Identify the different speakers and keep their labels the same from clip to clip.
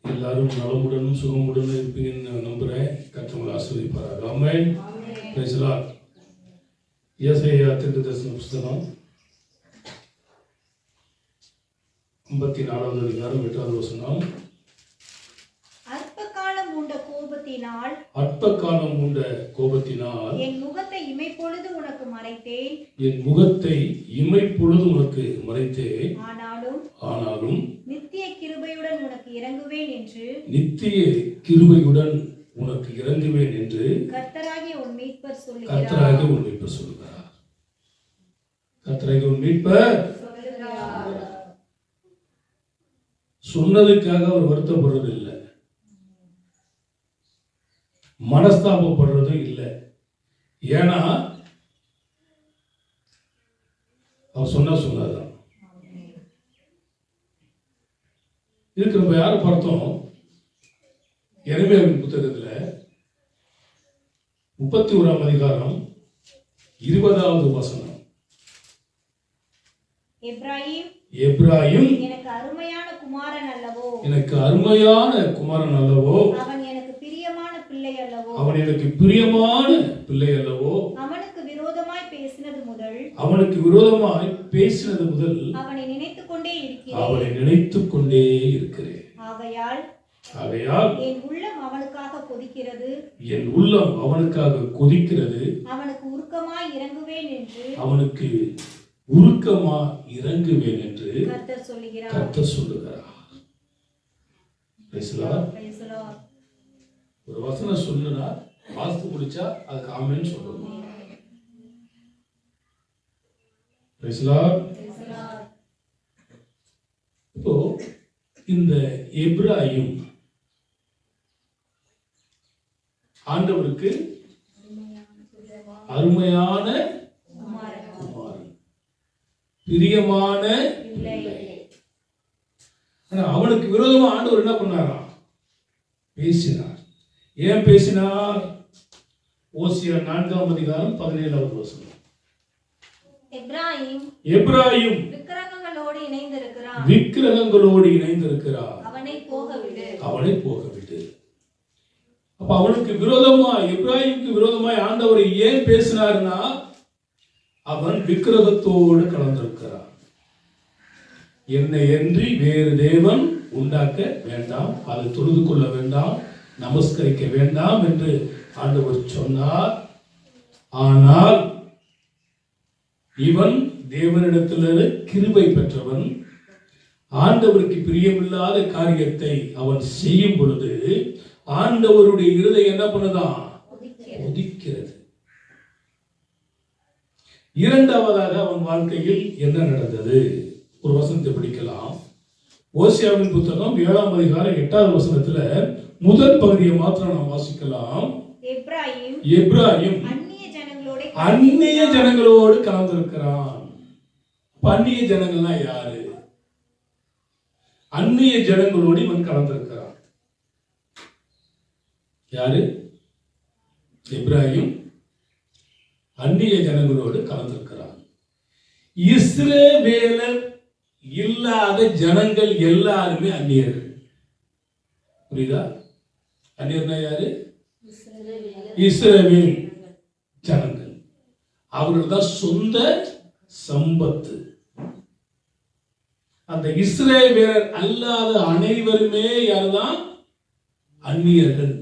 Speaker 1: எல்லாரும் நலமுடனும் சுகமுடனும் இருப்பீங்கன்னு நம்புறேன். கர்த்தர் ஆசீர்வதிப்பாராக. ஆமென். Praise the lord. ஏசாயா தீர்க்கதரிசன புத்தகம் 54வது அதிகாரம் 8வது வசனம். அற்ப காலம் உண்ட கோபத்தினால்
Speaker 2: என் முகத்தை இமைப்பொழுது உனக்கு மறைத்தேன்.
Speaker 1: ஆனாலும்
Speaker 2: நித்திய கிருபையுடன் உனக்கு இறங்குவேன் என்று கர்த்தராகிய உன் மீட்பர் சொல்லுகிறார்.
Speaker 1: கர்த்தராகிய உன் மீட்பர் சொன்னதுக்காக அவர் வருத்தப்படுறது இல்லை, மனஸ்தாபப்படுறதும் இல்லை. ஏன்னா அவர் சொன்னதான். இதுக்கு நம்ம யாரு பார்த்தோம்? எரேமியாவின் புத்தகத்துல 31ஆம் அதிகாரம் 20வது வசனம். எப்ராயிம்
Speaker 2: எனக்கு அருமையான குமாரன்
Speaker 1: அல்லவோ,
Speaker 2: அவன் எனக்கு பிரியமான
Speaker 1: பிள்ளை அல்லவோ,
Speaker 2: அவனுக்கு விரோதமாய்
Speaker 1: பேசினது முதல்
Speaker 2: அவனை
Speaker 1: நினைத்துக் கொண்டே இருக்கிறேன். ஆகையால்
Speaker 2: என் உள்ளம் அவனுக்காக
Speaker 1: கொதிக்கிறது.
Speaker 2: அவனுக்கு உருக்கமாய்
Speaker 1: இறங்குவேன் என்று
Speaker 2: கர்த்தர்
Speaker 1: சொல்லுகிறார். ஒரு வசனம் சொல்லுனா வாஸ்து முடிச்சா அதுக்கு ஆமென் சொல்லணும். இப்போ இந்த எப்ராயிம் ஆண்டவருக்கு அருமையான குமாரன், பிரியமான பிள்ளை. ஆனா அவனுக்கு விரோதமா ஆண்டவர் என்ன பண்ணாராம்? பேசினார். ஏன் பேசினார்? ஓசியா 4ஆம் அதிகாரம் 17வது வசனம். எப்ராயிம் விக்கிரகங்களோடு இணைந்திருக்கிறார். அவனை போகவிடு. அப்ப அவனுக்கு விரோதமா, எப்ராயிமுக்கு விரோதமாய் ஆண்டவர் ஏன் பேசினார்னா, அவன் விக்கிரகத்தோடு கலந்திருக்கிறார். என்னை அன்றி வேறு தேவன் உண்டாக்க வேண்டாம், அதை தொழுது கொள்ள வேண்டாம், நமஸ்கரிக்க வேண்டாம் என்று ஆண்டவர் சொன்னார். ஆனால் இவன் தேவனிடத்தில் கிருபை பெற்றவன். ஆண்டவருக்கு பிரியமில்லாத காரியத்தை அவன் செய்யும் பொழுது ஆண்டவருடைய இருதயம் என்ன பண்ணுதான்? கொதிக்கிறது. இரண்டாவதாக அவன் வாழ்க்கையில் என்ன நடந்தது? ஒரு வசனத்தை படிக்கலாம். ஓசியாவின் புத்தகம் 7ஆம் அதிகாரம் 8வது வசனத்துல முதல் பகுதியை மாத்திரம் நாம் வாசிக்கலாம். எப்ராயிம் அந்நிய ஜனங்களோடு கலந்திருக்கிறான். அந்நிய ஜனங்கள்னா யாரு? அந்நிய ஜனங்களோடு இவன் கலந்திருக்கிறான். யாரு? எப்ராயிம் அந்நிய ஜனங்களோடு கலந்திருக்கிறான். இஸ்ரவேலர் இல்லாத ஜனங்கள் எல்லாருமே அந்நியர்கள். புரியுதா? அந்நியர்னா யாரு? இஸ்ரவேல் ஜனங்கள். அவர்கள் தான் சொந்த சம்பத்து. அந்த இஸ்ரவேலர் அல்லாத அனைவருமே யாருதான்? அந்நியர்கள்.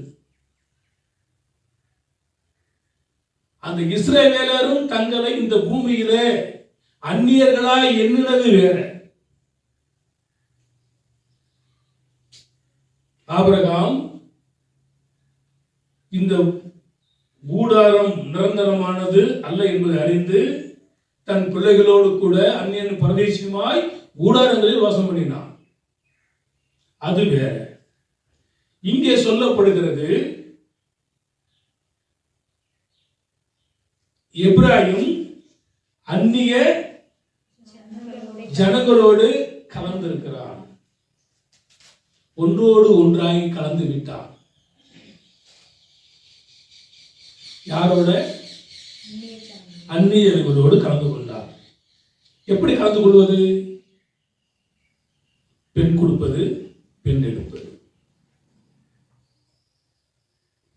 Speaker 1: அந்த இஸ்ரவேலரும் தங்களை இந்த பூமியிலே அந்நியர்களாய் எண்ணினது வேற. ஆபிரகாம் இந்த கூடாரம் நிரந்தரமானது அல்ல என்பதை அறிந்து தன் பிள்ளைகளோடு கூட அந்நியன் பரதேசியுமாய் கூடாரங்களில் வாசம் பண்ணினான். அது வேற. இங்கே சொல்லப்படுகிறது எப்ராயிம் அந்நிய ஜனங்களோடு கலந்திருக்கிறான். ஒன்றோடு ஒன்றாகி கலந்து விட்டான். யாரோட? அந்நியர்களோடு கலந்து கொண்டார். எப்படி கலந்து கொள்வது? பெண் கொடுப்பது, பெண் எடுப்பது.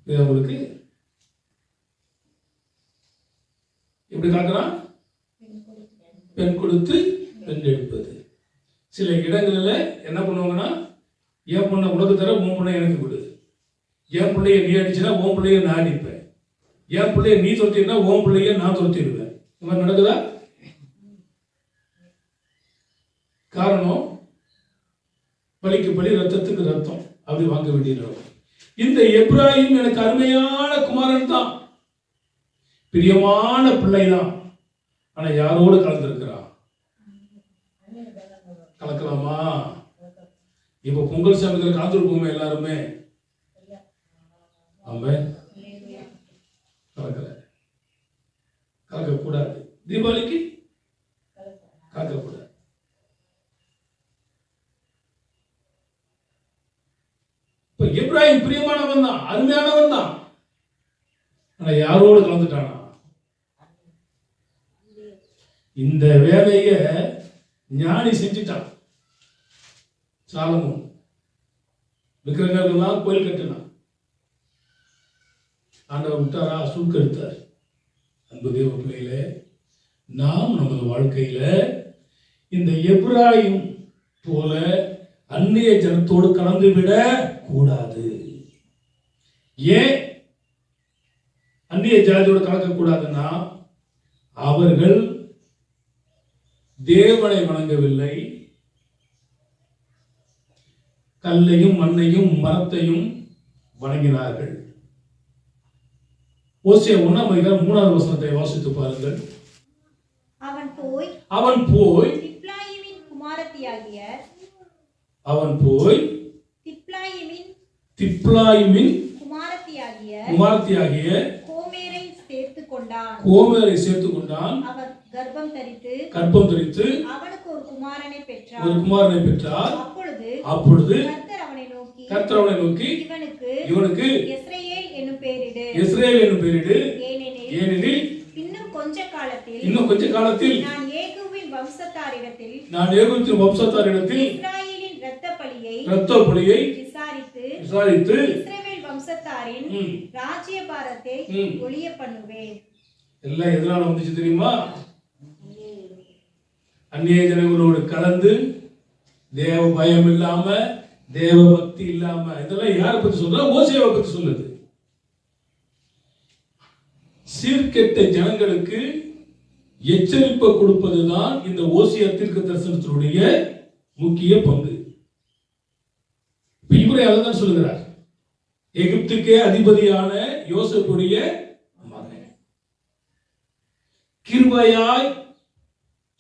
Speaker 1: இது அவங்களுக்கு எப்படி காக்கிறான்? பெண் கொடுத்து பெண் எடுப்பது. சில இடங்களில் என்ன பண்ணுவாங்கன்னா, என் பொண்ணை உனக்கு தர, உன் பொண்ணை எனக்கு கொடு. என் பிள்ளைய நீ அடிச்சுன்னா உன் பிள்ளைய நான் அடிப்பேன். என் பிள்ளைய நீ தொட்டினா உன் பிள்ளைய நான் தொட்டிடுவேன். இந்த மாதிரி நடக்குதா? காரணம், பலிக்கு பலி, ரத்தத்துக்கு ரத்தம், அப்படி வாங்க வேண்டிய நிலம். இந்த எப்ராஹிம் எனக்கு அருமையான குமாரன் தான், பிரியமான பிள்ளை தான். ஆனா யாரோடு கலந்துருக்கிறான்? கலக்கலாமா? இப்ப பொங்கல் சமயத்தில் கலந்துருப்போமே எல்லாருமே. ஆமென். கலக்கல, கலக்கக்கூடாது. தீபாவளிக்கு கலக்கக்கூடாது. இப்ப எப்ராஹிம் பிரியமானவன் தான், அருமையானவன் தான். ஆனா யாரோடு கலந்துட்டானா? இந்த வேலைய ஞானி செஞ்சுட்டான். சாலமோன் விக்கிரகங்கள்லாம் கோயில் கட்டினான். ஆண்டவர் விட்டாரா? சுருக்கெடுத்தார். அன்பு தேவ பிள்ளைகளே, நாம் நமது வாழ்க்கையில இந்த எப்ராஹிம் போல அந்நிய ஜனத்தோடு கலந்து விட கூடாது. ஏன் அந்நிய ஜாதியோடு கலக்க கூடாதுன்னா, அவர்கள் தேவனை வணங்கவில்லை, கல்லையும் மண்ணையும் மரத்தையும் வணங்கினார்கள். ஓசியா 1:3 வசனத்தை வாசித்து பாருங்கள். அவன் போய்
Speaker 2: திப்லாயிமின் குமாரத்தியாகிய
Speaker 1: குமாரத்தியாகிய
Speaker 2: கோமேரை
Speaker 1: சேர்த்து கொண்டான்.
Speaker 2: அவர் கர்ப்பம் தரித்து
Speaker 1: அவனுக்கு
Speaker 2: ஒரு குமாரனை பெற்றார்.
Speaker 1: அப்பொழுது
Speaker 2: கர்த்தர் அவனை நோக்கி
Speaker 1: இவனுக்கு
Speaker 2: இஸ்ரவேல் என்னும் பெயரிடு.
Speaker 1: ஏனெனில்
Speaker 2: இன்னும் கொஞ்ச காலத்தில் நான் ஏகூபின் வம்சத்தாரிடத்தில்
Speaker 1: இஸ்ராயேலின்
Speaker 2: இரத்த பலியை விசாரித்து இஸ்ரவேல் வம்சத்தாரின் ராஜ்யபாரத்தை ஒழிய பண்ணுவேன்.
Speaker 1: எல்லாம் எதனால வந்துச்சு தெரியுமா? அந்நிய ஜனங்களோடு கலந்து, தேவ பயம் இல்லாம, தேவ பக்தி இல்லாம. இதெல்லாம் யாரை பத்தி சொல்ற? ஓசியாவை பத்தி சொல்லுது. சீர்கெட்ட ஜனங்களுக்கு எச்சரிப்பை கொடுப்பதுதான் இந்த ஓசியா தீர்க்க தரிசனத்தினுடைய முக்கிய பங்கு. இவரே அதான் சொல்லுகிறார். எகிப்துக்கே அதிபதியான யோசேப்புடைய மகன் கிருபையாய்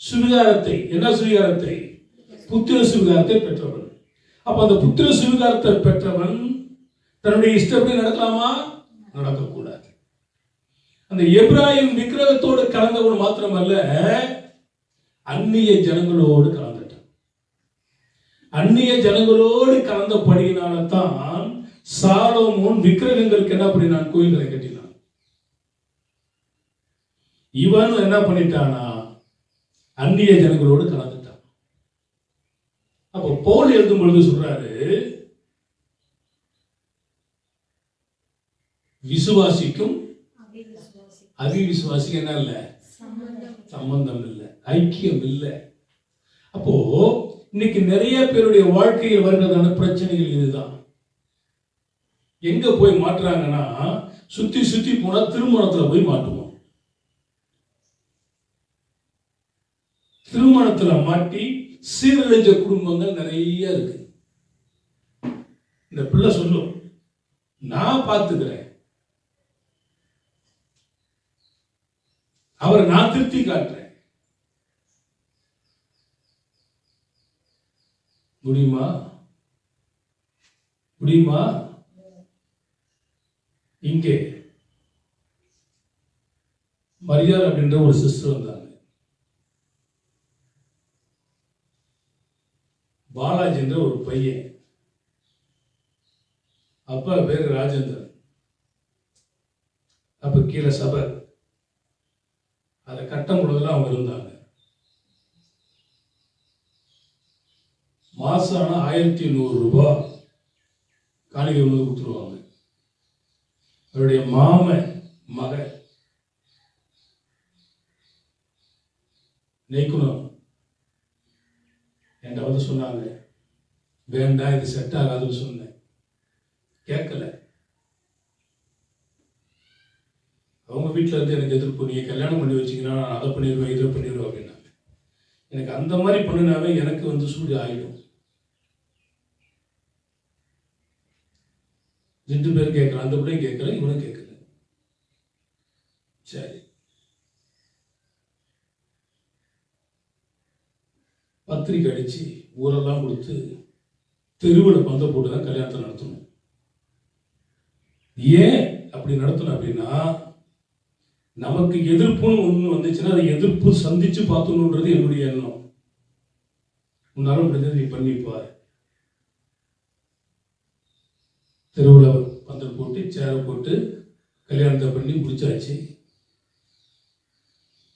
Speaker 1: சுவிகாரத்தை, என்ன சுவிகாரத்தை? புத்திர சுவிகாரத்தை பெற்றவன். அப்ப அந்த புத்திர சுவிகாரத்தை பெற்றவன் தன்னுடைய இஷ்டப்படி நடக்கலாமா? நடக்கக்கூடாது. அந்த எப்ராஹிம் விக்கிரகத்தோடு கலந்தவன் மாத்திரமல்ல, அந்நிய ஜனங்களோடு கலந்துட்டான். அந்நிய ஜனங்களோடு கலந்தபடியினால்தான் சாலோமோன் விக்கிரகங்களுக்கு என்ன பண்ணினான்? கோயில்களை கட்டினான். இவன் என்ன பண்ணிட்டானா? அந்நிய ஜனங்களோடு கலந்துட்டான். அப்போ பவுல் எழுதும் பொழுது சொல்றாரு, விசுவாசிக்கும் அவிசுவாசிக்கும் என்ன இல்ல? சம்பந்தம் இல்லை, ஐக்கியம் இல்லை. அப்போ இன்னைக்கு நிறைய பேருடைய வாழ்க்கையில் வருகிறதான பிரச்சனைகள் இதுதான். எங்க போய் மாட்டுறாங்கன்னா, சுத்தி சுத்தி போனா திருமணத்துல போய் மாட்டுவோம். திருமணத்துல மாட்டி சீரழிஞ்ச குடும்பங்கள் நிறைய இருக்கு. இந்த பிள்ளை சொல்லும், நான் பார்த்துக்கிறேன், அவரை நான் திருப்தி காட்டுறேன். முடியுமா? இங்கே மரியாள் அப்படின்ற ஒரு சிஸ்டர் வந்தாங்க. பாலாஜி என்ற ஒரு பையன், அப்பா பேரு ராஜேந்திரன். அப்ப கீழே சபை, அதை கட்டும் பொழுதுலாம் அவங்க இருந்தாங்க. மாசம் ஆனா 1100 ரூபாய் காணிக்கை வந்து கொடுத்துருவாங்க. அவருடைய மாமன் மகன் நெய்க்கணும் என்கிட்ட வந்து சொன்னாங்க, வேண்டாம் இது செட் ஆகாதுன்னு சொன்னேன். கேட்கல. அவங்க வீட்டில் இருந்து எனக்கு எதிர்ப்பு, நீ கல்யாணம் பண்ணி வச்சிங்கன்னா நான் அதை பண்ணிடுவேன் இதை பண்ணிடுவேன் அப்படின்னாங்க. எனக்கு அந்த மாதிரி பண்ணினாவே எனக்கு வந்து சூடு ஆகிடும். 2 பேர் கேட்கலாம், அந்த பிள்ளையும் கேட்கல, இவனும் கேட்கல. சரி, பத்திரிக்கை அடிச்சு ஊரெல்லாம் கொடுத்து தெருவில் பந்த போட்டு தான் கல்யாணத்தை நடத்தணும். ஏன் அப்படி நடத்தணும் அப்படின்னா, நமக்கு எதிர்ப்புன்னு ஒன்று வந்துச்சுன்னா அதை எதிர்ப்பு சந்திச்சு பார்த்தணுன்றது என்னுடைய எண்ணம். உன்னாலும் முடிஞ்சது நீ பண்ணிப்பார். தெருவில் பந்தல் போட்டு சேரை போட்டு கல்யாணத்தை பண்ணி முடிச்சாச்சு.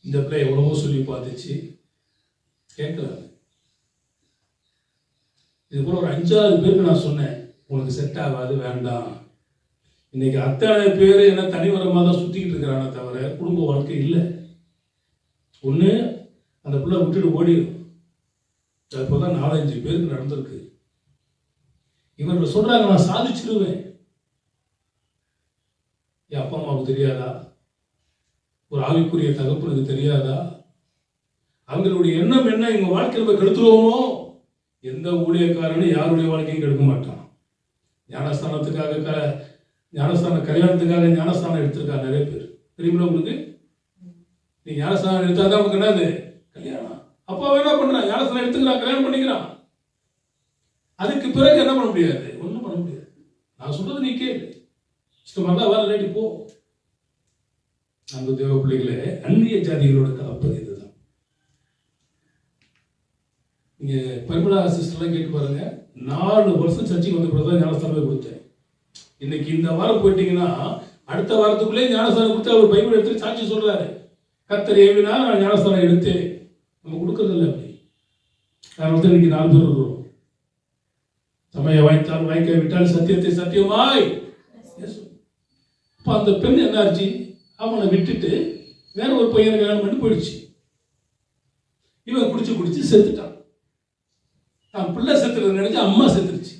Speaker 1: இந்த பிள்ளை எவ்வளவோ சொல்லி பார்த்துச்சு, கேட்கலாங்க. இது போல ஒரு 5-6 பேருக்கு நான் சொன்னேன், உனக்கு செட் ஆகாது, வேண்டாம். இன்னைக்கு அத்தனை பேர் என்ன தனிவரமாக தான் சுற்றிக்கிட்டு இருக்கிறானே தவிர குடும்ப வாழ்க்கை இல்லை. ஒன்று அந்த பிள்ளை விட்டுட்டு ஓடிடும். அது போல தான் 4-5 பேருக்கு நடந்திருக்கு. இவர்கள் சொல்றாங்க, நான் சாதிச்சிருவேன். என் அப்பா அம்மாவுக்கு தெரியாதா? ஒரு ஆவிக்குரிய தகப்பனுக்கு தெரியாதா? அவங்களுடைய எண்ணம் என்ன? இவங்க வாழ்க்கையில் நம்ம கெடுத்துருவோமோ? எந்த ஊழியக்காரனும் யாருடைய வாழ்க்கையும் கெடுக்க மாட்டான். ஞானஸ்தான கல்யாணத்துக்காக ஞானஸ்தானம் எடுத்திருக்காங்க நிறைய பேர். தெரியுமில்ல உங்களுக்கு? நீ ஞானஸ்தானம் எடுத்தாதான் உங்களுக்கு என்னது கல்யாணம். அப்பா என்ன பண்றான்? ஞானஸ்தானம் எடுத்துக்கிறான், கல்யாணம் பண்ணிக்கிறான். அதுக்கு பிறகு என்ன பண்ண முடியாது? ஒன்றும் பண்ண முடியாது. நான் சொல்றது நீ கேளு. இஷ்டமாக வேலை இல்லாட்டி போ. அந்த தேவ பிள்ளைகளே, அந்நிய ஜாதிகளோட கலப்பது இதுதான். நீங்க பரிமளா சிஸ்டர்லாம் கேட்டு பாருங்க. 4 வருஷம் சர்ச்சைக்கு வந்த பிறகு தான் ஞானஸ்தானமே கொடுத்தேன். இன்னைக்கு இந்த வாரம் போயிட்டீங்கன்னா அடுத்த வாரத்துக்குள்ளே ஞானஸ்தானம் கொடுத்து அவர் பைபிள் எடுத்து சாட்சி சொல்றாரு. கர்த்தர் ஏவினா நான் ஞானஸ்தானம் எடுத்தேன். நம்ம கொடுக்கறது இல்லை அப்படி. அதனால தான் இன்னைக்கு 4 பேர் இருக்கிறோம். சமய வாய்த்தால் வாய்க்க விட்டால் சத்தியத்தை சத்தியமாய். இப்போ அந்த பெண் என்னாச்சு? அவனை விட்டுட்டு வேற ஒரு பையனை கல்யாணம் பண்ணி போயிடுச்சு. இவன் குடிச்சு செத்துட்டான். தான் பிள்ளை செத்துறது நினைச்சு அம்மா செத்துருச்சு.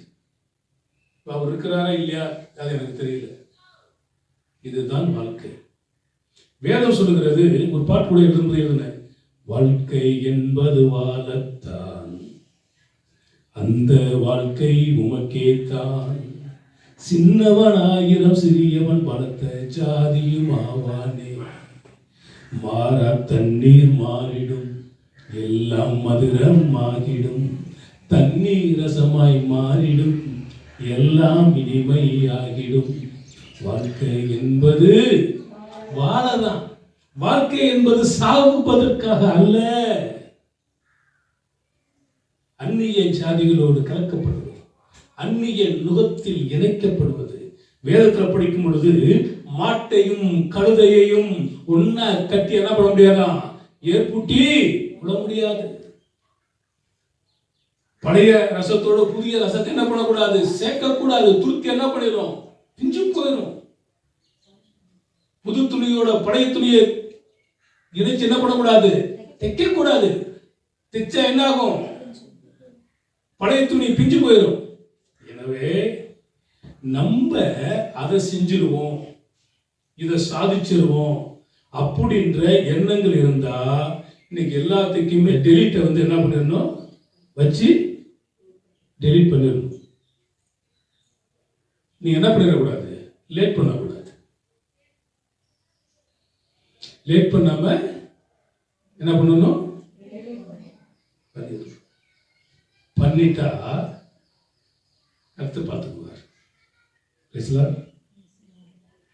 Speaker 1: அவர் இருக்கிறாரா இல்லையா அது எனக்கு தெரியல. இதுதான் வாழ்க்கை. வேதம் சொல்லுகிறது, ஒரு பாட்டு கூட எழுதுன, வாழ்க்கை என்பது வாழத்தான், அந்த வாழ்க்கை உமக்கே தான், சின்னவன் 1000 சிறியவன் பலத்த ஜாதியும் ஆவானே, மாறா தண்ணீர் மாறிடும் எல்லாம் மதுரம் ஆகிடும், தண்ணீர் ரசமாய் மாறிடும் எல்லாம் இனிமையாகிடும். வாழ்க்கை என்பது வாழதான். வாழ்க்கை என்பது சாகுவதற்காக அல்ல. அந்நிய ஜாதிகளோடு கலக்கப்படுவது, அந்நிய நுகத்தில் இணைக்கப்படுவது. வேதத்தில் படிக்கும் பொழுது மாட்டையும் கழுதையையும் ஒன்னா கட்டி என்ன பண்ண முடியாதான்? ஏற்பூட்டி விட முடியாது. பழைய ரசத்தோட புதிய ரசத்தை என்ன பண்ணக்கூடாது? சேர்க்கக்கூடாது. துருத்தி என்ன பண்ணிடும்? பிஞ்சு போயிடும். புது துணியோட பழைய துணியை இணைச்சு என்ன பண்ணக்கூடாது? தைக்க கூடாது. தைச்சா என்ன ஆகும்? பழைய துணி பிஞ்சு போயிடும். எனவே நம்ம அதை செஞ்சிருவோம், இதை சாதிச்சிருவோம் அப்படின்ற எண்ணங்கள் இருந்தா இன்னைக்கு எல்லாத்துக்குமே டெலீட்டை வந்து என்ன பண்ணிடணும்? வச்சு டெலீட் பண்ணிடணும். நீங்க என்ன பண்ணிடக்கூடாது? லேட் பண்ணக்கூடாது. லேட் பண்ணாம என்ன பண்ணணும்? பண்ணிட்டா கர்த்தர் பார்த்துக்குவார். பேசலாம்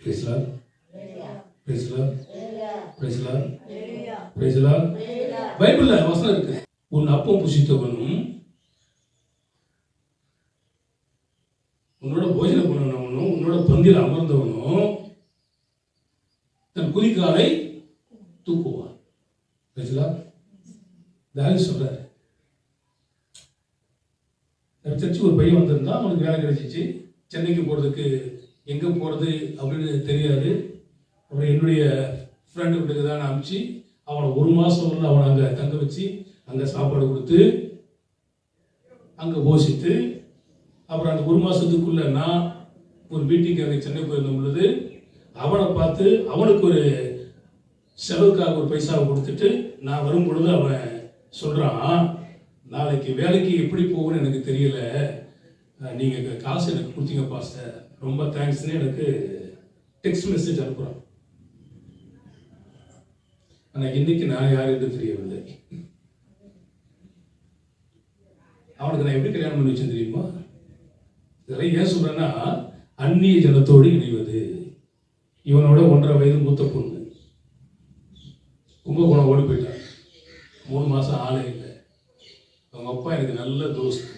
Speaker 1: பேசலாம் பேசலாம் பேசலாம் பேசலாம். பைபிள்ல வசனம் இருக்கு, உன் அப்பம் புசித்தவனும் உன்னோட போஜனம் பண்ணவனும் உன்னோட பந்தியில் அமர்ந்தவனும் தன் குதிகாலை தூக்குவான். பேசலாம். தாவீது சொல்றாரு, சர்ச்சுக்கு ஒரு பையன் வந்திருந்தா, அவனுக்கு வேலை கிடைச்சிச்சு, சென்னைக்கு போறதுக்கு எங்கே போகிறது அப்படின்னு தெரியாது. அப்புறம் என்னுடைய ஃப்ரெண்டு வீட்டுக்கு தான் அனுப்பிச்சு அவனை 1 மாதம் வந்து அவனை அங்கே தங்க வச்சு அங்கே சாப்பாடு கொடுத்து அங்கே போஷித்து, அப்புறம் அந்த 1 மாதத்துக்குள்ளே நான் ஒரு மீட்டிங்காக சென்னை போயிருந்த பொழுது அவனை பார்த்து அவனுக்கு ஒரு செலவுக்காக ஒரு பைசாவை கொடுத்துட்டு நான் வரும் பொழுது அவன் சொல்கிறான், நாளைக்கு வேலைக்கு எப்படி போகணும்னு எனக்கு தெரியல, நீங்கள் காசு எனக்கு கொடுத்தீங்க பாஸ்டர், ரொம்ப தேங்க்ஸ்ன்னு எனக்கு டெக்ஸ்ட் மெசேஜ் அனுப்புகிறான். ஆனால் இன்னைக்கு நான் யார் என்று தெரியவில்லை. அவனுக்கு நான் எப்படி கல்யாணம் பண்ணி வச்சேன் தெரியுமா? இதெல்லாம் ஏன் சொல்றேன்னா, அந்நிய ஜனத்தோடு இணைவது. இவனோட 1.5 வயது மூத்த பொண்ணு கும்பகோணம் ஓடி போயிட்டான். 3 மாசம் ஆளே இல்லை. அவங்க அப்பா எனக்கு நல்ல தோஸ்து.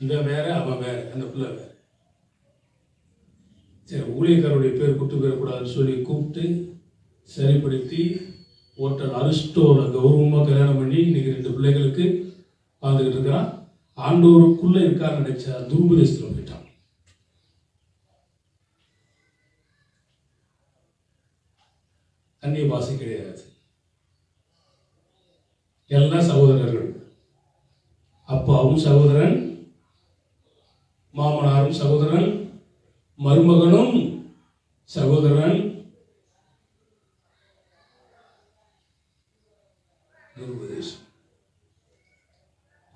Speaker 1: இவன் வேற அவன் வேற, அந்த பிள்ளை வேற. சரி, ஊழியக்காரருடைய பேர் கூட்டு போயிடக்கூடாதுன்னு சொல்லி கூப்பிட்டு சரிப்படுத்தி ஹோட்டல் அரிஸ்டோல கௌரவமாக கல்யாணம் பண்ணி இன்னைக்கு 2 பிள்ளைகளுக்கு வாழ்ந்துக்கிட்டு இருக்கிறான். ஆண்டோருக்குள்ள இருக்கான்னு நினைச்சா துருபதேசத்தில் போயிட்டான். அந்நிய பாஷை கிடையாது. எல்லாம் சகோதரர்கள். அப்பாவும் சகோதரன், மாமனாரும் சகோதரன், மருமகனும் சகோதரன். துருபதேசம்.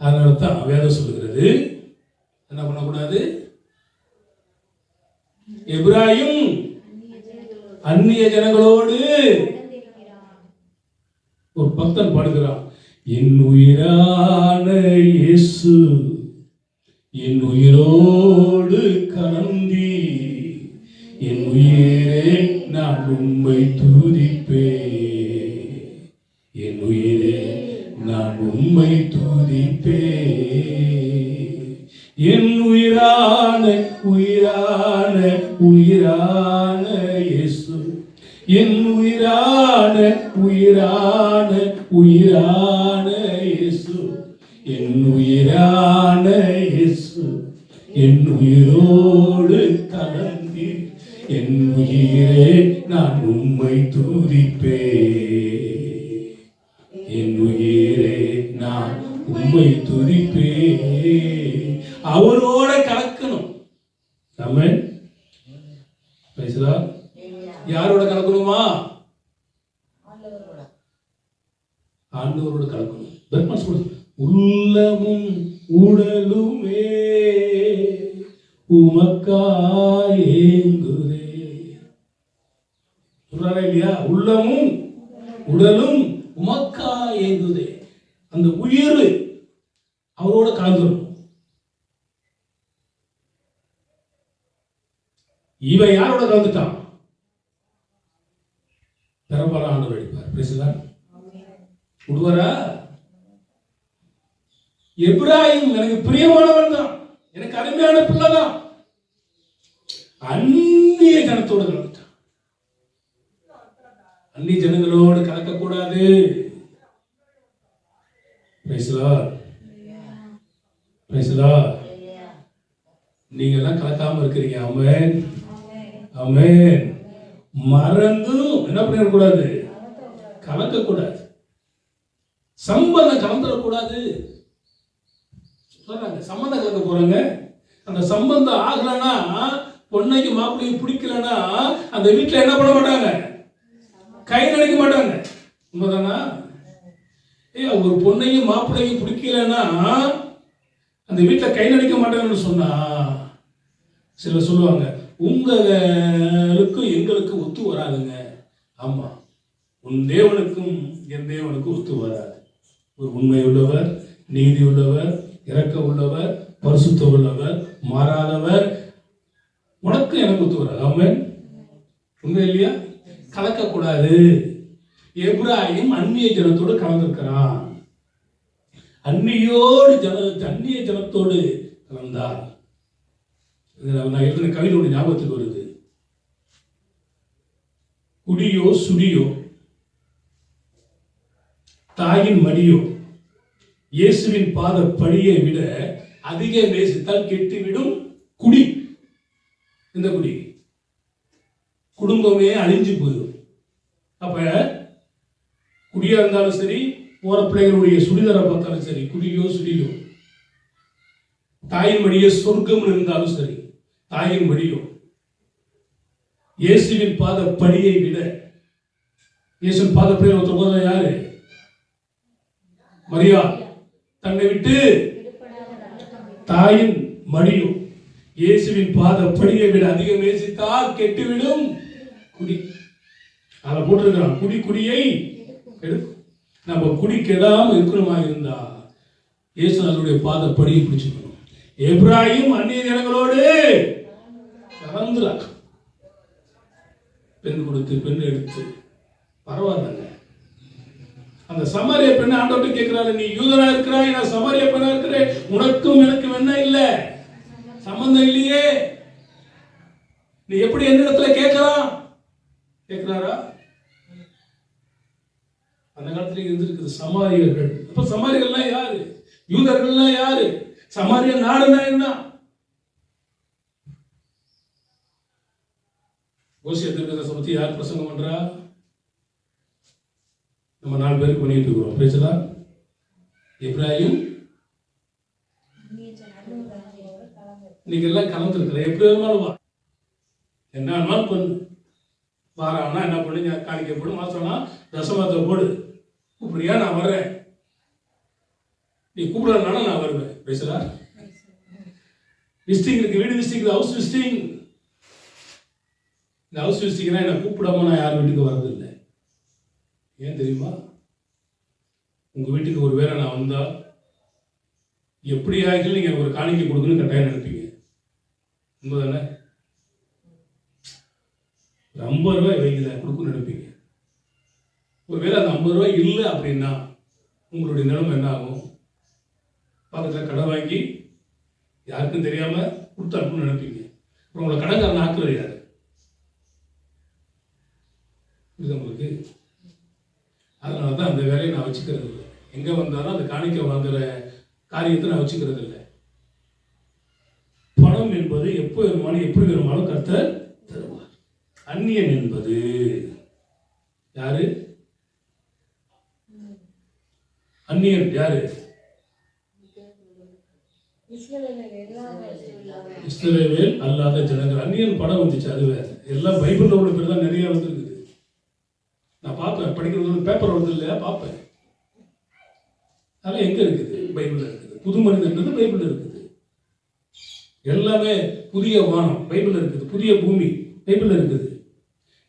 Speaker 1: அதனால தான் வேதம் சொல்லுகிறது, என்ன பண்ணக்கூடாது? எபிராயும் அந்நிய ஜனங்களோடு. ஒரு பக்தன் பாடுகிறான், என் உயிரான இயேசு என் உயிரோடு கலந்தி, என் உயிரே நான் உம்மை துதிப்பே, என் உயிரே நான் உம்மை துதிப்பே, என் உயிரான உயிரான உயிரான இயேசு, என் உயிரான உயிரான உயிரான இயேசு, என் உயிரான இயேசு என் உயிரோடு கலந்தி, என் உயிரே நான் உம்மை துதிப்பே, என் உயிரே நான் உம்மை துதிப்பே. அவரோட கலக்கணும். ஆமென். பேசுறா? யாரோட கலக்கணுமா? ஆண்டவரோட கலக்கணும். பெர்மன்ஸ் உள்ளமும் உடலுமே உமக்காய் ஏங்குதே. சொல்றாரா இல்லையா? உள்ளமும் உடலும் உமக்காய் ஏங்குதே. அந்த உயிர் அவரோட கலந்துடும். இவன் யாரோட கலந்துட்டான்? பெறப்பார ஆண்டவர் அடிப்பார். பேசுதான் விடுவாரா? எபிராயிம் எனக்கு பிரியமானவன் தான், எனக்கு அருமையான பிள்ளை தான். அந்நிய ஜனத்தோடு கலந்துட்டான். அந்நிய ஜனங்களோடு கலக்கக்கூடாது. நீங்க எல்லாம் கலக்காம இருக்கிறீங்க. ஆமென் ஆமென். மறந்தும் என்ன பண்ணிடக்கூடாது? கலக்கக்கூடாது. சம்பந்தம் கலந்துடக்கூடாது. சம்பந்தம் கலக்க போறாங்க. அந்த சம்பந்தம் ஆகலன்னா, பொண்ணைக்கு மாப்பிள்ளைக்கு பிடிக்கலன்னா அந்த வீட்டுல என்ன பண்ண மாட்டாங்க? கை நடிக்க மாட்டாங்க. உண்மைதானா? ஒரு பொண்ணையும் மாப்பிள்ளையும் பிடிக்கலன்னா அந்த வீட்டுல கை நடிக்க மாட்டாங்கன்னு சொன்னா, சில சொல்லுவாங்க, உங்களுக்கும் எங்களுக்கு ஒத்து வராதுங்க. ஆமா, உன் தேவனுக்கும் என் தேவனுக்கும் ஒத்து வராது. ஒரு உண்மை உள்ளவர், நீதி உள்ளவர், இரக்க உள்ளவர், பரிசுத்த உள்ளவர், மாறாதவர். உனக்கு எனக்கு ஒத்து வராது. ஆமென். உண்மை இல்லையா? கலக்கக்கூடாது. எபிராயிம் அந்நிய ஜனத்தோடு கலந்திருக்கிறான். அந்நிய ஜனத்தோடு கலந்தார். நான் எழுதின கவிதையோட ஞாபகத்துக்கு வருது. குடியோ சுடியோ தாயின் மடியோ இயேசுவின் பாத படியை விட அதிக நேசித்தால் கெட்டுவிடும் இந்த குடி. குடும்பமே அழிஞ்சு போயிடும். அப்ப குடியா இருந்தாலும் சரி, போற பிள்ளைகளுடைய சுடிதரை பார்த்தாலும் சரி, குடியோ சுடியோ, தாயின் மடியே சொர்க்கம் இருந்தாலும் சரி, தாயின் மடியோ இயேசுவின் பாத படியை விட, இயேசுவின் பாத படியை ஒருத்தர் போத யாரு? மரியா. தன்னை விட்டு தாயின் மடியும் இயேசுவின் பாத படியை விட அதிகம் நேசித்தால் கெட்டுவிடும் குடி. அதை போட்டிருக்கிறான், குடி குடியை எடுக்கும். நம்ம குடி கெடாம இருக்கணுமா இருந்தா இயேசு அதனுடைய பாத படியை பிடிச்சுக்கணும். எப்ராஹிம் அந்நிய ஜனங்களோடு கலந்துறாங்க. பெண் கொடுத்து பெண் எடுத்து பரவாயில்லைங்க. அந்த சமாரிய பெண்ணை ஆண்டவர்கிட்ட கேட்கிறாரு, நீ யூதரா இருக்கிறாய், நான் சமாரிய பெண்ணா இருக்கிறேன், உனக்கும் எனக்கும் என்ன இல்லை, சம்பந்தம் இல்லையே, நீ எப்படி என்னிடத்துல கேட்கலாம் கேட்கிறாரா? அந்த காலத்துல இருந்திருக்குது சமாரியர்கள். அப்ப சமாரியர்கள்லாம் யாரு? யூதர்கள்லாம் யாரு? சமாரிய நாடுனா என்ன? ஓசியா தீர்க்கதரிசனத்தை பத்தி யார் பிரசங்கம் பண்றா? நம்ம 4 பேருக்கு பண்ணிட்டு இருக்கிறோம். பேசலா? எப்ராஹிம் நீங்க எல்லாம் கலந்துருக்கிற, எப்படி வேணுமாலும் வா, என்ன வேணுமாலும் பண்ணு. வாரானா என்ன பண்ணு, காணிக்கை போடு, மாசம்னா தசமத்தை போடு, கூப்பிடுறியா நான் வர்றேன், நீ கூப்பிடறதுனால நான் வருவேன். பேசலா? விசிட்டிங் இருக்கு, வீடு விசிட்டிங், ஹவுஸ் விசிட்டிங். இந்த ஹவுஸ் விசிட்டிங்னா என்ன கூப்பிடாம நான் யார் வீட்டுக்கு வர்றதில்லை. ஏன் தெரியுமா? உங்க வீட்டுக்கு ஒரு வேளை நான் வந்தா எப்படி ஆகிலும் நீங்க ஒரு காணிக்கை கொடுக்கணும்னு கட்டாயம் நினைப்பீங்க. உண்மைதானே? 50 ரூபாய் வைக்கல கொடுக்கணும்னு நினைப்பீங்க. ஒருவேளை அந்த 50 ரூபாய் இல்லை அப்படின்னா உங்களுடைய நிலைமை என்ன ஆகும்? பக்கத்தில் கடன் வாங்கி யாருக்கும் தெரியாம கொடுத்தாருன்னு நினைப்பீங்க. அப்புறம் உங்களை கடன்காரன் ஆக்குறது யாரு? இது உங்களுக்கு. அதனால தான் அந்த வேலையை நான் வச்சுக்கிறது இல்லை. எங்கே வந்தாலும் அந்த காணிக்கை வாங்குற காரியத்தை நான் வச்சுக்கிறது இல்லை. பணம் என்பது எப்போ வேணுமாலும் எப்படி வேணுமாலும் கர்த்தர் தருவார். அந்நியன் என்பது யாரு? அந்நியன் யாரு? இஸ்ரவேல் அல்லாத ஜனங்கள். அந்நியன் படம் வந்துச்சு, அது வேற. எல்லாம் பைபிள்ல உள்ள பேர் தான் நிறைய வந்துருக்குது. நான் பார்ப்பேன், படிக்கிறது பேப்பர் வருது இல்லையா, பார்ப்பேன். அதெல்லாம் எங்க இருக்குது? பைபிள்ல இருக்குது. புது மனிதன்றது பைபிள்ல இருக்குது. எல்லாமே புதிய வானம் பைபிள்ல இருக்குது, புதிய பூமி பைபிள்ல இருக்குது.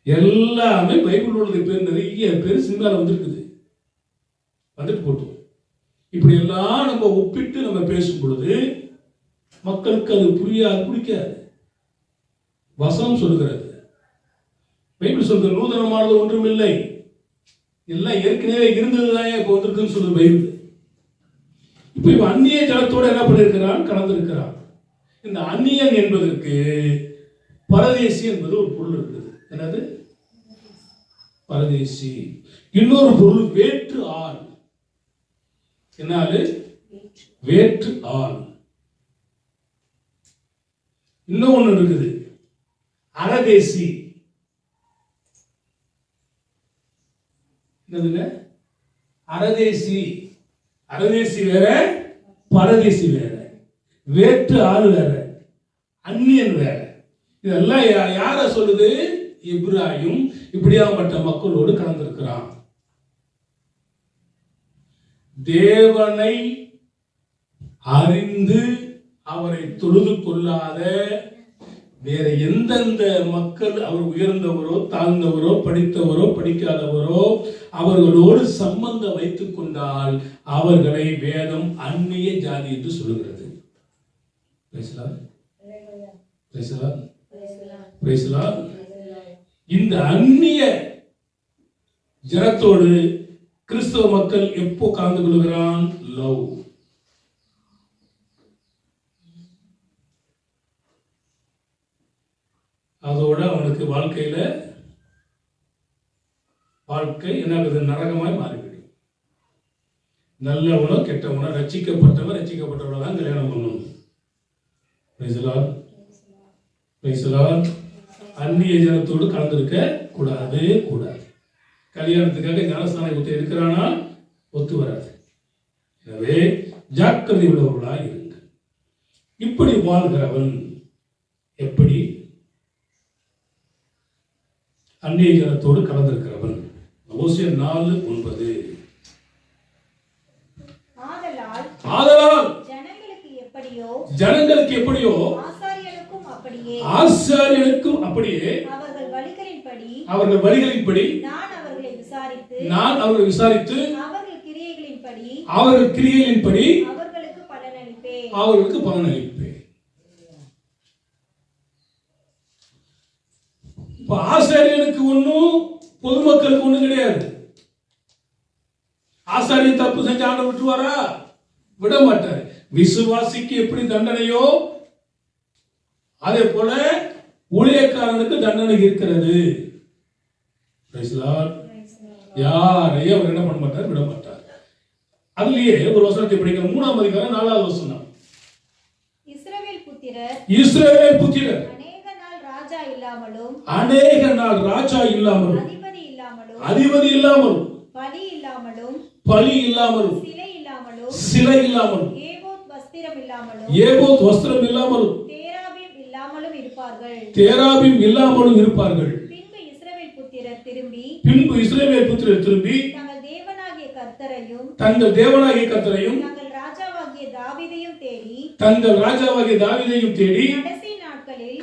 Speaker 1: எல்லாமே பைபிள் உள்ளது பேர் நிறைய பேர் சிங்கால வந்திருக்குது. வந்துட்டு போட்டோம். இப்படி எல்லாம் நம்ம ஒப்பிட்டு நம்ம பேசும் பொழுது மக்களுக்கு அது புரியாது, பிடிக்காது. வசனம் சொல்லுகிறது, பைபிள் சொல்றது நூதனமானது ஒன்றும் இல்லை, எல்லாம் ஏற்கனவே இருந்ததுதான் இப்ப வந்திருக்குன்னு சொல்லுது பைபிள். இப்ப இவன் அந்நிய ஜனத்தோட என்ன பண்ணிருக்கிறான்? கலந்திருக்கிறான். இந்த அந்நியன் என்பதற்கு பரதேசி என்பது ஒரு பொருள் இருக்குது. என்னது? பரதேசி. இன்னொரு பொருள் வேற்று ஆள். என்னால? வேற்று ஆள். இன்னொன்னு இருக்குது, அரதேசி. என்னதுங்க? அரதேசி. அரதேசி வேற, பரதேசி வேற, வேற்று ஆள் வேற, அந்நியன் வேற. இதெல்லாம் யார சொல்லுது? இப்ராஹிம் இப்படியாப்பட்ட மக்களோடு கலந்திருக்கிறான். தேவனை அறிந்து அவரை தொழுது கொள்ளாத வேற எந்தெந்த மக்கள், அவர் உயர்ந்தவரோ தாழ்ந்தவரோ படித்தவரோ படிக்காதவரோ, அவர்களோடு சம்பந்தம் வைத்துக் கொண்டால் அவர்களை வேதம் அந்நிய ஜாதி என்று சொல்லுகிறது. இந்த அந்நிய ஜனத்தோடு கிறிஸ்தவ மக்கள் எப்போ கலந்து கொள்கிறான்? லவ். அதோட அவனுக்கு வாழ்க்கையில வாழ்க்கை என்ன நரகமாய் மாறிவிடும். நல்லவனோ கெட்டவனோ, ரட்சிக்கப்பட்டவன் ரட்சிக்கப்பட்டவனோ தான் கல்யாணம் பண்ணணும். Praise the Lord. அந்நிய ஜனத்தோடு கலந்திருக்க கூடாது. கல்யாணத்துக்காக ஞானஸ்தானம் விட்டு இருக்கிறானா ஒத்து வராது. எனவே ஜாக்கிரதை உள்ளவர்களாய் இருங்க. இப்படி வாழ்கிறவன் எப்படி? அந்நிய ஜனத்தோடு கலந்திருக்கிறவன். ஓசியர் 4:9. ஆதலால் ஜனங்களுக்கு எப்படியோ ஆசாரியனுக்கும் அப்படியே அவர்கள் வழிகளின்படி நான் அவர்களை விசாரித்து அவர்கள் கிரியைகளின்படி அவர்களுக்கு பலன் அளிப்பேன். இப்ப ஆசாரியனுக்கு ஒண்ணும் பொதுமக்களுக்கு ஒண்ணும் கிடையாது. ஆசாரியன் தப்பு செஞ்சு ஆண்டவர் விட்டுருவாரா? விட மாட்டார். விசுவாசிக்கு எப்படி தண்டனையோ அதே போல ஊழியக்காரனுக்கு தண்டனை இருக்கிறது. யாரையும் அவர் என்ன பண்ண மாட்டார், விட மாட்டார். அதுலயே ஒரு வசனத்தை படிக்கிற 3ஆம் அதிகாரம் 4வது வசனம். இஸ்ரவேல் புத்திரர் அநேக நாள் ராஜா இல்லாமலும் அதிபதி இல்லாமலும் பலி இல்லாமலும் சிலை இல்லாமலும் ஏபோத் வஸ்திரம் இல்லாமலும் தேராபீம் இல்லாமலும் இருப்பார்கள். பின்பு இஸ்ரவேல் புத்திரர் திரும்பி தங்கள் தேவனாகிய கர்த்தரையும் தங்கள் ராஜாவாகிய தாவீதையும் தேடி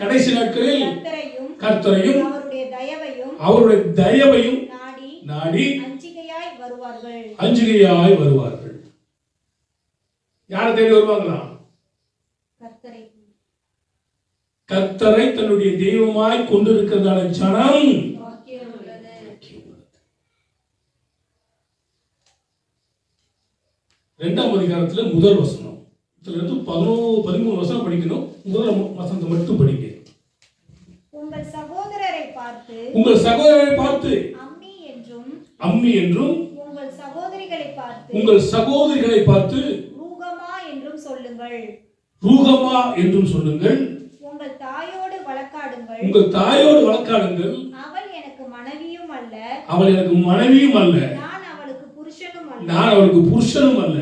Speaker 1: கடைசி நாட்களில் கர்த்தரையும் அவருடைய தயவையும் நாடி அஞ்சிகையாய் வருவார்கள். யாரை தேடி வருவாங்களா? கர்த்தரை தன்னுடைய தெய்வமாய் கொண்டிருக்கிறதான ஜனம் 2ஆம் அதிகாரத்துல முதல் வசனம். இதுல இருந்து 13 வசனம் படிக்கணும். முதல் வசனத்தை மட்டும் படிங்க. உங்கள் சகோதரரை பார்த்து அம்மி என்றும் உங்கள் சகோதரிகளை பார்த்து ரூகமா என்றும் சொல்லுங்கள். உங்கள் தாயோடு வழக்காடுங்கள். அவள் எனக்கு மனைவியும் அல்ல, நான் அவளுக்கு புருஷனும் அல்ல.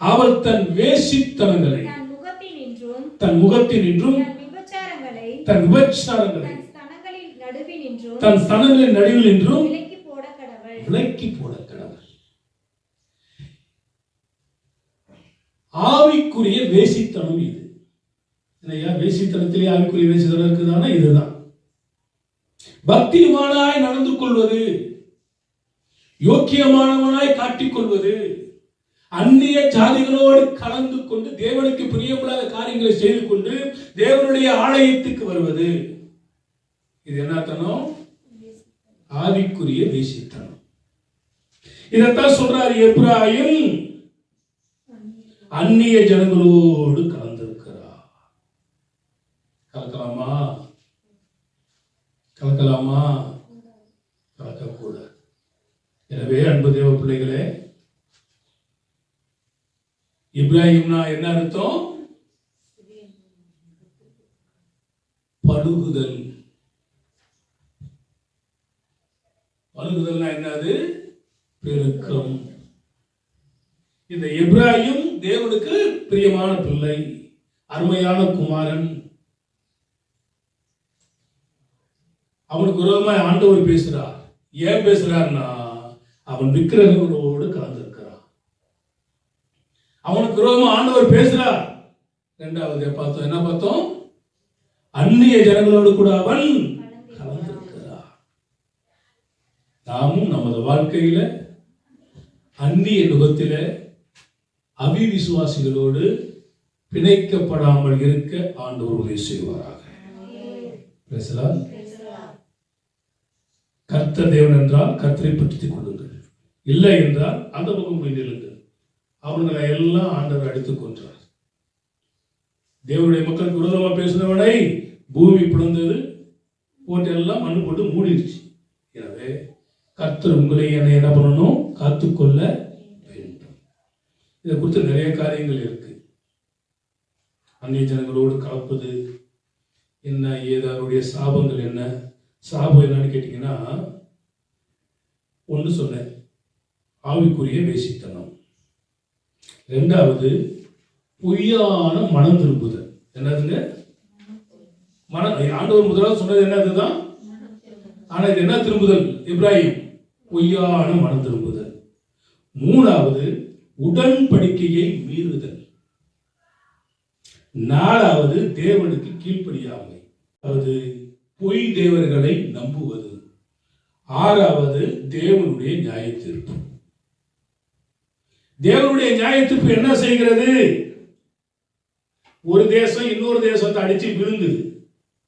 Speaker 1: அவள் தன் வேசித்தனங்களை தன் முகத்தினின்றும் தன் விபச்சாரங்களை தன் ஸ்தனங்களின் நடுவில் நின்றும் விலக்கி போட கடவுள். ஆவிக்குரிய வேசித்தனம் இது. வேசித்தனத்திலே ஆவிக்குரிய வேசித்தனம் இருக்குதானா? இதுதான். பக்திமானாய் நடந்து கொள்வது, யோக்கியமானவனாய் காட்டிக்கொள்வது, அந்நிய ஜாதிகளோடு கலந்து கொண்டு தேவனுக்கு பிரியமில்லாத காரியங்களை செய்து கொண்டு தேவனுடைய ஆலயத்துக்கு வருவது, இது என்னத்தனம்? ஆவிக்குரிய வேசித்தனம். இதத்தான் சொல்றாரு எப்ராயிம் அந்நிய ஜனங்களோடு கலந்திருக்கிறார். கலக்கலாமா? கலக்கக்கூடாது. எனவே அன்பு தேவ பிள்ளைகளே, இப்ராஹிம்னா என்ன அர்த்தம்? பழுகுதல். பழுகுதல்னா என்னது? பெருக்கம். இந்த இப்ராஹிம் தேவனுக்கு பிரியமான பிள்ளை, அருமையான குமாரன். அவனுக்கு விரோதமாய் ஆண்டவர் பேசுறார். ஏன் பேசுறார்னா, அவன் விக்கிரகங்களோடு கலந்திருக்கிறான். அவனுக்கு விரோதமா ஆண்டவர் பேசுறார். இரண்டாவது பார்த்தோம், என்ன பார்த்தோம்? அந்நிய ஜனங்களோடு கூட அவன் கலந்திருக்கிறார். நாமும் நமது வாழ்க்கையில அந்நிய நுகத்தில அவிவிசுவாசிகளோடு பிணைக்கப்படாமல் இருக்க ஆண்டவர் உதவி செய்வாராக. கர்த்தர் தேவன் என்றால் கர்த்தரை பற்றித்துக் கொள்ளுங்கள், இல்லை என்றால் அந்த பக்கம் போய் நில்லுங்கள். அவர்களை எல்லாம் ஆண்டவர் அடித்துக் கொன்றார். தேவனுடைய மக்களுக்கு விரோதமா பேசினவனை பூமி பிளந்தது, போட்டு எல்லாம் மண்ணு போட்டு மூடிடுச்சு. எனவே கர்த்தர் உங்களை என்ன பண்ணணும்? காத்துக்கொள்ள வேண்டும். இதை குறித்து நிறைய காரியங்கள் இருக்கு. அந்நிய ஜனங்களோடு கலப்பது, என்ன ஏது, அவருடைய சாபங்கள் என்ன? சாபம் என்னன்னு கேட்டீங்கன்னா, ஒன்று சொன்னேன், ஆவிக்குரிய வேசித்தனம். ரெண்டாவது பொய்யான மனம் திரும்புதல். என்னதுங்க? ஆண்டவர் முதலாவது சொன்னது என்னதுதான்? ஆனா இது என்ன திரும்புதல்? இப்ராஹிம் பொய்யான மனம் திரும்புதல். மூணாவது உடன்படிக்கையை மீறுதல். நாலாவது தேவனுக்கு கீழ்ப்படியாமை. அதாவது பொய் தேவர்களை நம்புவது. ஆறாவது தேவனுடைய நியாயத்தீர்ப்பு. தேவனுடைய நியாயத்தீர்ப்பு என்ன செய்கிறது? ஒரு தேசம் இன்னொரு தேசத்தை அடிச்சு விழுங்குது.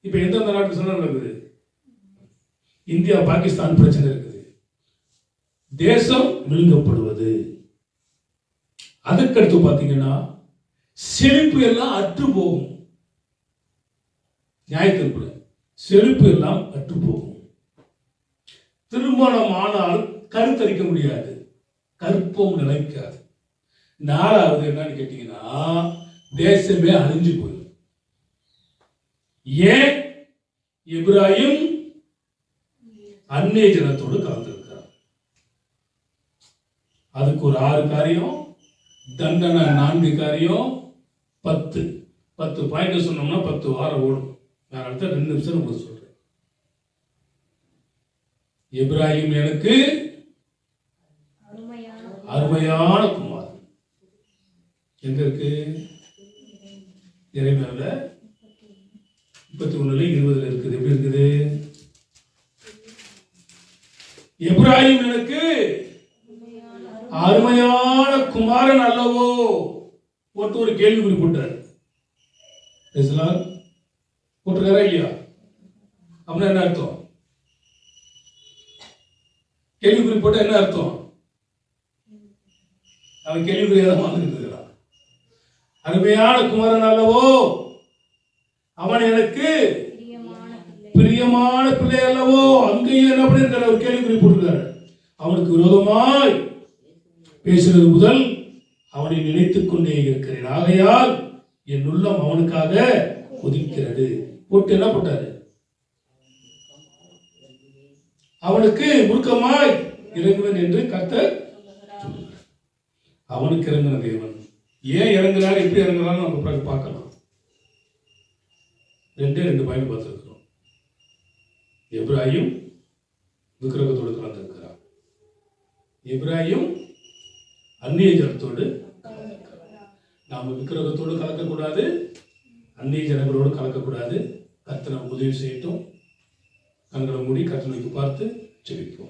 Speaker 1: இப்ப எந்தெந்த நாட்டு சண்டை நடக்குது? இந்தியா பாகிஸ்தான் பிரச்சனை இருக்குது. தேசம் விழுங்கப்படுவது. அதுக்கடுத்து பாத்தீங்கன்னா செழிப்பு எல்லாம் அற்று போகும். நியாயத்தீர்ப்புல செழிப்பு எல்லாம் அற்று போகும். திருமணம் ஆனால் கருத்தரிக்க முடியாது, கற்பம் நிலைக்காது. நாலாவது என்னன்னு கேட்டீங்கன்னா தேசமே அழிஞ்சு போயிடும். ஏன்? இப்ராஹிம் அந்நிய ஜனத்தோடு கலந்திருக்கிறார். அதுக்கு ஒரு 6 காரியம், தண்டனை 4 காரியம், 10 பாயிண்ட் சொன்னோம்னா 10 வாரம் ஓடும். நான் அடுத்த 2 நிமிஷம் உங்களுக்கு சொல்றேன். இப்ராஹிம் எனக்கு அருமையான குமாரன். எங்க இருக்கு? இறைமையில 31:20 இருக்குது. எப்படி இருக்குது? இப்ராஹிம் எனக்கு அருமையான குமாரன் அல்லவோ போட்டு ஒரு கேள்விக்குறி போட்டார். போட்டிருக்காரா இல்லையா? அப்படின்னா என்ன அர்த்தம்? கேள்விக்குறி போட்டா என்ன அர்த்தம்? அவன் கேள்விக்குறியா தான் வாழ்ந்துட்டு இருக்கிறான். அருமையான குமாரன் அல்லவோ, அவன் எனக்கு பிரியமான பிள்ளை அல்லவோ. அங்கேயும் என்ன பண்ணிருக்காரு? ஒரு கேள்விக்குறி போட்டிருக்காரு. அவனுக்கு விரோதமாய் பேசுறது முதல் அவனை நினைத்துக் கொண்டே இருக்கிறேன். ஆகையால் என் உள்ளம் அவனுக்காக கொதிக்கிறது. போட்டு என்ன போட்டாரு? அவனுக்கு முழுக்கமாய் இறங்குவேன் என்று கர்த்தர் சொல்லுகிறார். அவனுக்கு இறங்கின தேவன் ஏன் இறங்குறாரு, எப்படி இறங்குறான்னு நம்ம பிறகு பார்க்கலாம். 2 பாயிண்ட் பார்த்துருக்கிறோம். இப்ராஹிம் விக்கிரகத்தோடு கலந்திருக்கிறார். இப்ராஹிம் அந்நிய ஜனத்தோடு கலந்திருக்கிறார். நாம விக்கிரகத்தோடு கலக்கக்கூடாது, அந்நிய ஜனங்களோடு கலக்கக்கூடாது. கர்த்தர் நமக்கு உதவி செய்யட்டும். கண்களை மூடி கர்த்தரை பார்த்து ஜெபிப்போம்.